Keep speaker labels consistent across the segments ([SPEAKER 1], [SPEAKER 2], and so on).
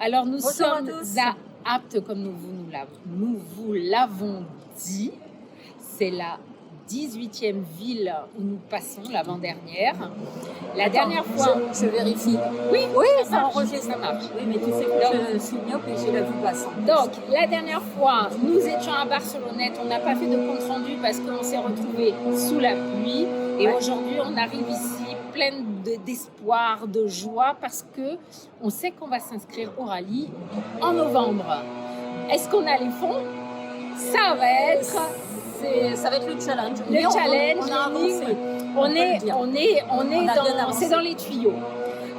[SPEAKER 1] Alors, nous
[SPEAKER 2] Bonjour à
[SPEAKER 1] sommes
[SPEAKER 2] tous.
[SPEAKER 1] à Apt, comme nous vous l'avons dit. C'est la 18e ville où nous passons, l'avant-dernière. La dernière fois...
[SPEAKER 2] Je vérifie.
[SPEAKER 1] Oui,
[SPEAKER 2] Oui,
[SPEAKER 1] ça
[SPEAKER 2] ça
[SPEAKER 1] marche,
[SPEAKER 2] enregistre.
[SPEAKER 1] ça marche.
[SPEAKER 2] Oui, mais tu sais que je suis myope et j'ai la vue basse.
[SPEAKER 1] Donc, la dernière fois, nous étions à Barcelonnette. On n'a pas fait de compte-rendu parce qu'on s'est retrouvés sous la pluie. Et aujourd'hui, on arrive ici pleine d'espoir, de joie, parce que on sait qu'on va s'inscrire au rallye en novembre. Est-ce qu'on a les fonds? Ça va être
[SPEAKER 2] le challenge.
[SPEAKER 1] Le challenge.
[SPEAKER 2] On a avancé.
[SPEAKER 1] C'est dans les tuyaux.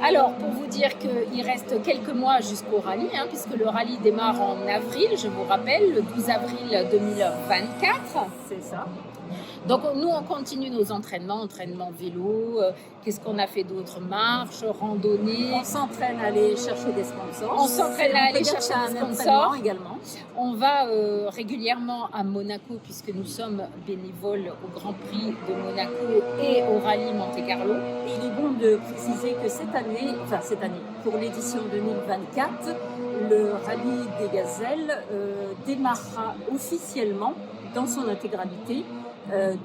[SPEAKER 1] Alors, pour vous dire qu'il reste quelques mois jusqu'au rallye, puisque le rallye démarre en avril, je vous rappelle, le 12 avril 2024.
[SPEAKER 2] C'est ça.
[SPEAKER 1] Donc, nous, on continue nos entraînements vélo. Qu'est-ce qu'on a fait d'autre? Marche, randonnée.
[SPEAKER 2] On s'entraîne à aller chercher des sponsors.
[SPEAKER 1] On s'entraîne à aller chercher des sponsors
[SPEAKER 2] également.
[SPEAKER 1] On va régulièrement à Monaco, puisque nous sommes bénévoles au Grand Prix de Monaco et au rallye Monte-Carlo.
[SPEAKER 2] Et il est bon de préciser que cette année, pour l'édition 2024, le rallye des Gazelles démarrera officiellement dans son intégralité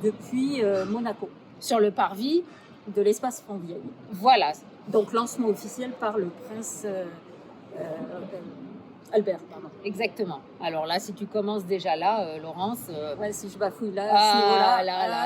[SPEAKER 2] depuis Monaco.
[SPEAKER 1] Sur le parvis
[SPEAKER 2] de l'espace Fontvieille.
[SPEAKER 1] Voilà.
[SPEAKER 2] Donc lancement officiel par le prince Albert. Pardon.
[SPEAKER 1] Exactement. Alors là, si tu commences déjà là, Laurence...
[SPEAKER 2] Ouais, si je bafouille là,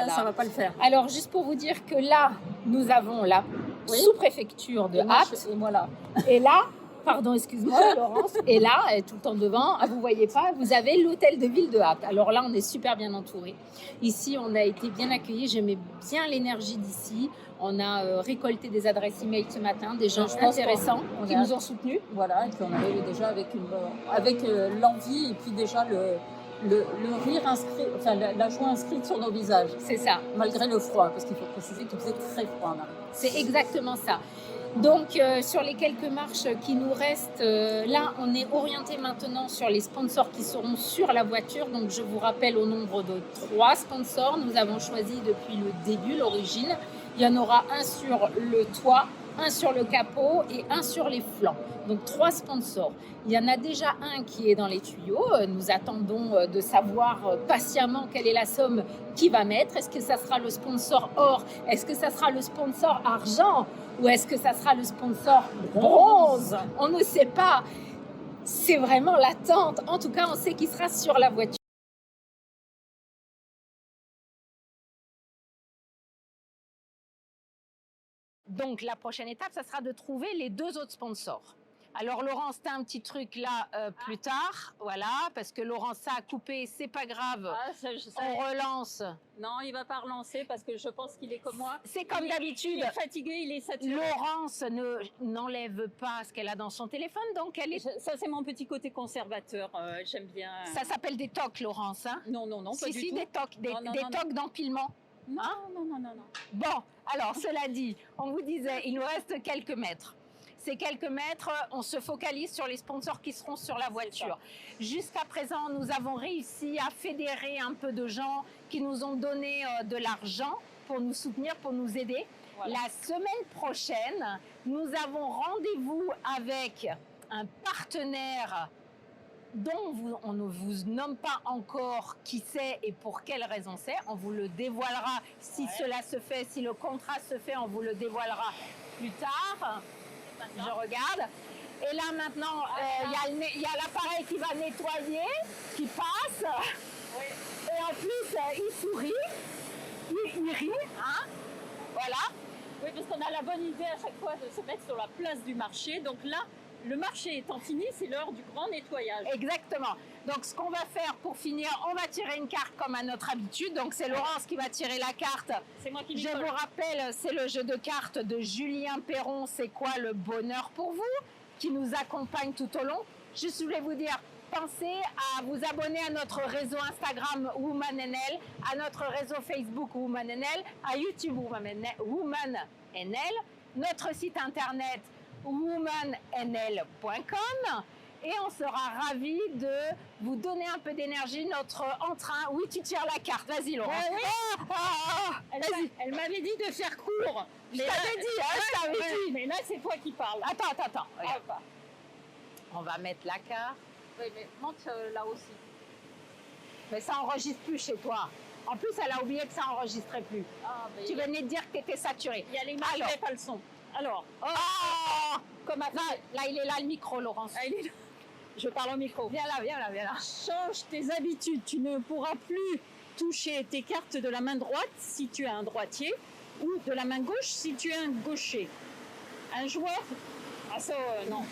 [SPEAKER 2] ça va pas le faire.
[SPEAKER 1] Alors, juste pour vous dire que là, nous avons la sous-préfecture de Apt.
[SPEAKER 2] Et voilà.
[SPEAKER 1] Et là... Pardon, excuse-moi, Laurence. Et là, tout le temps devant, vous ne voyez pas, vous avez l'hôtel de ville de Apt. Alors là, on est super bien entouré. Ici, on a été bien accueillis. J'aimais bien l'énergie d'ici. On a récolté des adresses e-mail ce matin, des gens intéressants qui nous ont soutenus.
[SPEAKER 2] Voilà, et puis on arrive déjà avec l'envie et puis déjà le rire inscrit, enfin la joie inscrite sur nos visages.
[SPEAKER 1] C'est ça.
[SPEAKER 2] Malgré le froid, parce qu'il faut préciser qu'il faisait très froid en arrivant.
[SPEAKER 1] C'est exactement ça. Donc, sur les quelques marches qui nous restent, là, on est orienté maintenant sur les sponsors qui seront sur la voiture. Donc, je vous rappelle au nombre de 3 sponsors. Nous avons choisi depuis le début, l'origine. Il y en aura un sur le toit, un sur le capot et un sur les flancs. Donc 3 sponsors. Il y en a déjà un qui est dans les tuyaux. Nous attendons de savoir patiemment quelle est la somme qu'il va mettre. Est-ce que ça sera le sponsor or? Est-ce que ça sera le sponsor argent? Ou est-ce que ça sera le sponsor bronze? On ne sait pas. C'est vraiment l'attente. En tout cas, on sait qu'il sera sur la voiture. Donc, la prochaine étape, ça sera de trouver les 2 autres sponsors. Alors, Laurence, tu as un petit truc là plus tard, voilà, parce que Laurence, ça a coupé, c'est pas grave. On relance.
[SPEAKER 2] Non, il va pas relancer parce que je pense qu'il est comme moi.
[SPEAKER 1] C'est comme d'habitude.
[SPEAKER 2] Il est fatigué, il est saturé.
[SPEAKER 1] Laurence n'enlève pas ce qu'elle a dans son téléphone, donc elle est...
[SPEAKER 2] Ça, c'est mon petit côté conservateur, j'aime bien.
[SPEAKER 1] Ça s'appelle des tocs, Laurence, hein?
[SPEAKER 2] Non, pas du tout.
[SPEAKER 1] Des tocs, des tocs d'empilement.
[SPEAKER 2] Non.
[SPEAKER 1] Bon, alors, cela dit, on vous disait, il nous reste quelques mètres. Ces quelques mètres, on se focalise sur les sponsors qui seront sur la voiture. Jusqu'à présent, nous avons réussi à fédérer un peu de gens qui nous ont donné de l'argent pour nous soutenir, pour nous aider. Voilà. La semaine prochaine, nous avons rendez-vous avec un partenaire dont on ne vous nomme pas encore qui c'est et pour quelle raison c'est. On vous le dévoilera si cela se fait, si le contrat se fait, on vous le dévoilera plus tard. Je regarde. Et là maintenant, il y a l'appareil qui va nettoyer, qui passe. Oui. Et en plus, il sourit, il rit. Hein, voilà.
[SPEAKER 2] Oui, parce qu'on a la bonne idée à chaque fois de se mettre sur la place du marché. Donc là, le marché étant fini, c'est l'heure du grand nettoyage.
[SPEAKER 1] Exactement. Donc, ce qu'on va faire pour finir, on va tirer une carte comme à notre habitude. Donc, c'est Laurence qui va tirer la carte.
[SPEAKER 2] C'est moi qui
[SPEAKER 1] Je vous rappelle, c'est le jeu de cartes de Julien Perron. C'est quoi le bonheur pour vous? Qui nous accompagne tout au long. Juste, je voulais vous dire, pensez à vous abonner à notre réseau Instagram WomanNL, à notre réseau Facebook WomanNL, à YouTube WomanNL, notre site internet womannl.com. Et on sera ravis de vous donner un peu d'énergie, notre entrain. Oui, tu tires la carte. Vas-y, Laurence.
[SPEAKER 2] Elle m'avait dit de faire court.
[SPEAKER 1] Je t'avais dit.
[SPEAKER 2] Mais là, c'est toi qui parles.
[SPEAKER 1] Attends. On va mettre la carte.
[SPEAKER 2] Oui, mais monte là aussi.
[SPEAKER 1] Mais ça enregistre plus chez toi. En plus, elle a oublié que ça enregistrait plus.
[SPEAKER 2] Ah, mais
[SPEAKER 1] Tu venais de dire que tu étais saturé.
[SPEAKER 2] il y a l'image,
[SPEAKER 1] Alors.
[SPEAKER 2] mais pas le son. Alors,
[SPEAKER 1] Oh, comme là, là, il est là le micro, Laurence.
[SPEAKER 2] elle est là. Je parle au micro.
[SPEAKER 1] Viens là, viens là, viens là.
[SPEAKER 2] Change tes habitudes. Tu ne pourras plus toucher tes cartes de la main droite si tu es un droitier ou de la main gauche si tu es un gaucher. Un joueur... Ah ça, non.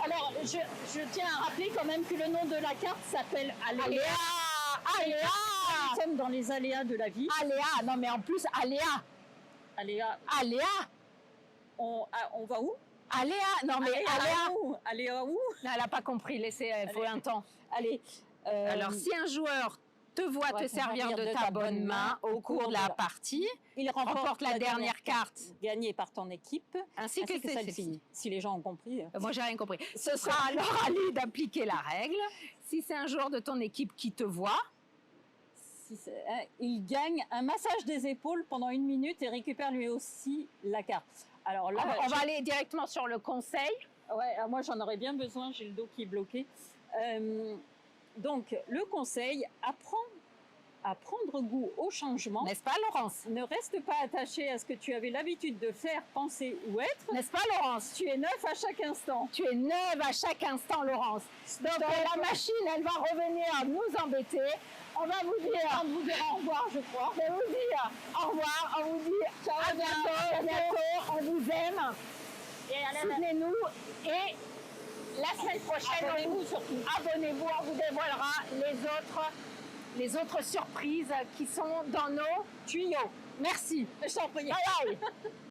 [SPEAKER 2] Alors je tiens à rappeler quand même que le nom de la carte s'appelle Aléa.
[SPEAKER 1] Aléa, Aléa,
[SPEAKER 2] Nous sommes dans les aléas de la vie.
[SPEAKER 1] Aléa. Non, mais en plus, Aléa,
[SPEAKER 2] Aléa,
[SPEAKER 1] Aléa,
[SPEAKER 2] on va où?
[SPEAKER 1] Aléa. Non, mais Aléa.
[SPEAKER 2] où? Aléa où?
[SPEAKER 1] Non, elle n'a pas compris. Laissez, il faut un temps.
[SPEAKER 2] Allez.
[SPEAKER 1] Alors, si un joueur te voit te servir de ta bonne main au cours de la partie,
[SPEAKER 2] il
[SPEAKER 1] remporte la dernière carte
[SPEAKER 2] gagnée par ton équipe,
[SPEAKER 1] ainsi que
[SPEAKER 2] celle-ci. Si les gens ont compris.
[SPEAKER 1] Moi, j'ai rien compris. Ce sera alors à lui d'appliquer la règle. Si c'est un joueur de ton équipe qui te voit,
[SPEAKER 2] il gagne un massage des épaules pendant 1 minute et récupère lui aussi la carte. Alors là,
[SPEAKER 1] on va aller directement sur le conseil.
[SPEAKER 2] Ouais, moi j'en aurais bien besoin, j'ai le dos qui est bloqué. Donc le conseil, apprends à prendre goût au changement.
[SPEAKER 1] N'est-ce pas, Laurence?
[SPEAKER 2] Ne reste pas attaché à ce que tu avais l'habitude de faire, penser ou être.
[SPEAKER 1] N'est-ce pas, Laurence?
[SPEAKER 2] Tu es neuf à chaque instant.
[SPEAKER 1] Tu es neuve à chaque instant, Laurence. Donc la machine, elle va revenir nous embêter. On va vous dire,
[SPEAKER 2] au revoir, je crois.
[SPEAKER 1] on va vous dire au revoir, on vous dit ciao, à bientôt, on vous aime.
[SPEAKER 2] Et
[SPEAKER 1] Soutenez-nous et la semaine prochaine,
[SPEAKER 2] abonnez-vous surtout.
[SPEAKER 1] Abonnez-vous, on vous dévoilera les autres surprises qui sont dans nos tuyaux. Merci.
[SPEAKER 2] Je t'en prie.
[SPEAKER 1] Bye bye.